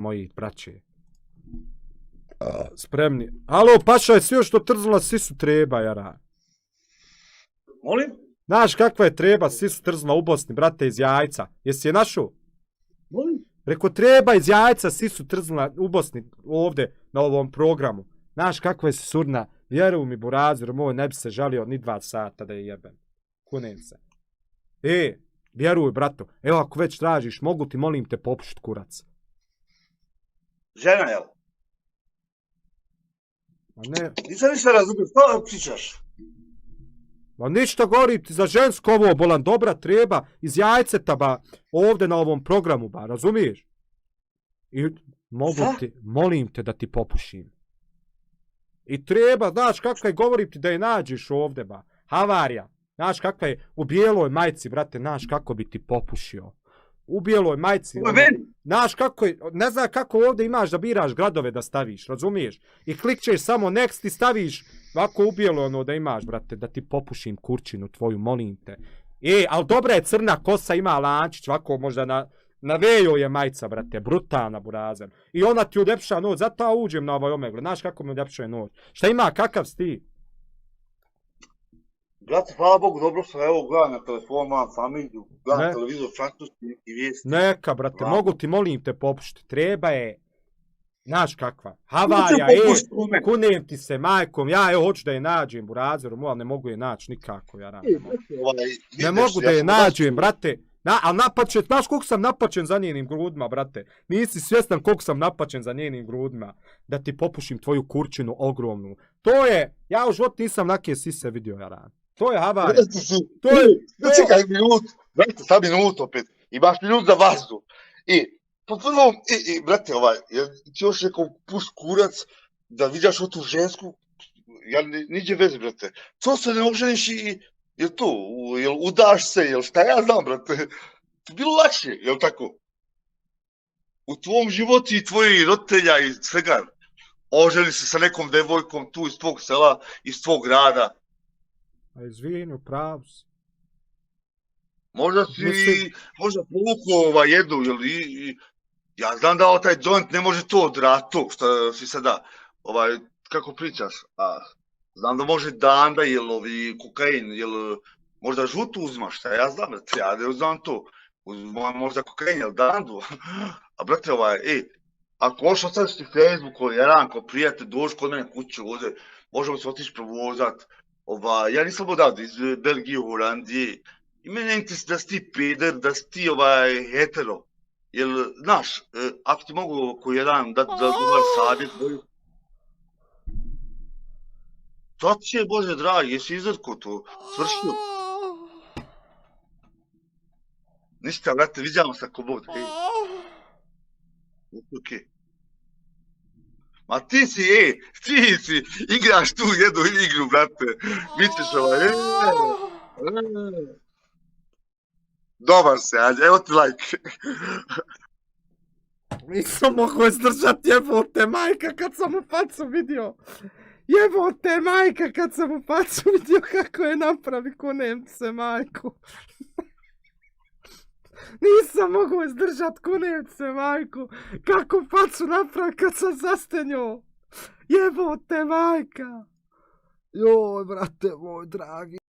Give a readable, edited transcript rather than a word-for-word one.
moji braće. Spremni. Alo, paša je sve što trzula, sisu treba, jara. Molim? Znaš kakva je treba, sisu trzula u Bosni, brate, iz jajca. Jesi je našao? Molim? Reko, treba iz jajca, sisu trzula u Bosni, ovdje, na ovom programu. Znaš kakva je surna, vjeruj mi, burazer, moj, ne bi se žalio ni 2 sata da je jebem. Kunem se. Vjeruj, brato, evo ako već tražiš, mogu ti, molim te, popušt kurac. Žena, jel? Ma ne, Nisam ništa razumio, što pričaš? ma ništa govorim ti za žensko ovo, bolan, dobra treba iz jajceta, ba, ovdje na ovom programu, ba, razumiješ? I mogu ti, molim te da ti popušim. I treba, znaš kakva je, govorim ti da je nađeš ovdje, ba, havarija. Znaš kakva je, u bijeloj majci, brate, znaš kako bi ti popušio. U bijeloj majci, znaš kako je, ne znam kako ovdje imaš da biraš gradove da staviš, razumiješ? I klikćeš samo next i staviš ovako u bijelo ono da imaš, brate, da ti popušim kurčinu tvoju, molim te. Ali dobra je crna kosa, ima lančić, ovako možda na vejo je majca, brate, brutalna burazer. I ona ti uljepša noć, zato ja uđem na ovaj omeglu, znaš kako mi uljepšuje noć. Šta ima, kakav si ti? Brate, hvala Bogu, dobro sam, evo, gledam na telefon, mam familiju, gledam televizor, francuski neki vijesti. Neka, brate, mogu ti, molim te, popušti. Treba je, znaš kakva, havarija, kunem ti se, majkom, ja evo hoću da je nađem, burazeru, ali ne mogu je naći nikako, ja radim. Ne mogu da je nađem, brate. Ali napačen, znaš koliko sam napačen za njenim grudima, brate. Nisi svjestan koliko sam napačen za njenim grudima. Da ti popušim tvoju kurčinu ogromnu. To je, ja u životu nisam nake sise vidio, ja radim. To je havarija. Čekaj minut, brate, sad minut opet. Imaš minut za vazdu. Po prvom, brate, ti još nekom pus kurac da vidiš ovu žensku, ja niđe veze, brate. To se ne oženiš i, jel to, jel udaš se, jel šta ja znam, brate. To bilo lakše, jel tako? U tvom životu i tvojih roditelja i svega, oženi se sa nekom devojkom tu iz tvog sela, iz tvog grada. A izvini, pravo si. Možda povukao jednu, ja znam da taj joint ne može to odrat to, što si sada, kako pričaš, znam da može danda, kokain, možda žutu uzmaš, šta ja znam, ja ne znam to, uzmam možda kokain, dandu, a brate, ako možeš ostaviš Facebook, jedan ko prijatelj, dođi kod mene kuću ovdje, možemo se otići provozat, ja nisam odavde, iz Belgije, Holandije, i mene interesuje da si ti peder, da si ti hetero, jer, znaš, ako ti mogu ko jedan dati dobar savjet, to ti je, Bože dragi, jesi izvrko to, svršio. Ništa, brate, vidjamo se ako Bog, okej. Ma ti si, igraš tu jednu igru, brate, mi ćeš dobar se, evo ti like. Nisam mogao izdržat, jebote majka kad sam u facu vidio. Jebote majka kad sam u facu vidio kako je napravi, kunem se majku. Nisam mogao izdržat, kunem se majku. Kako facu napravi kad sam zastenio. Jebote majka. Joj, brate moj dragi.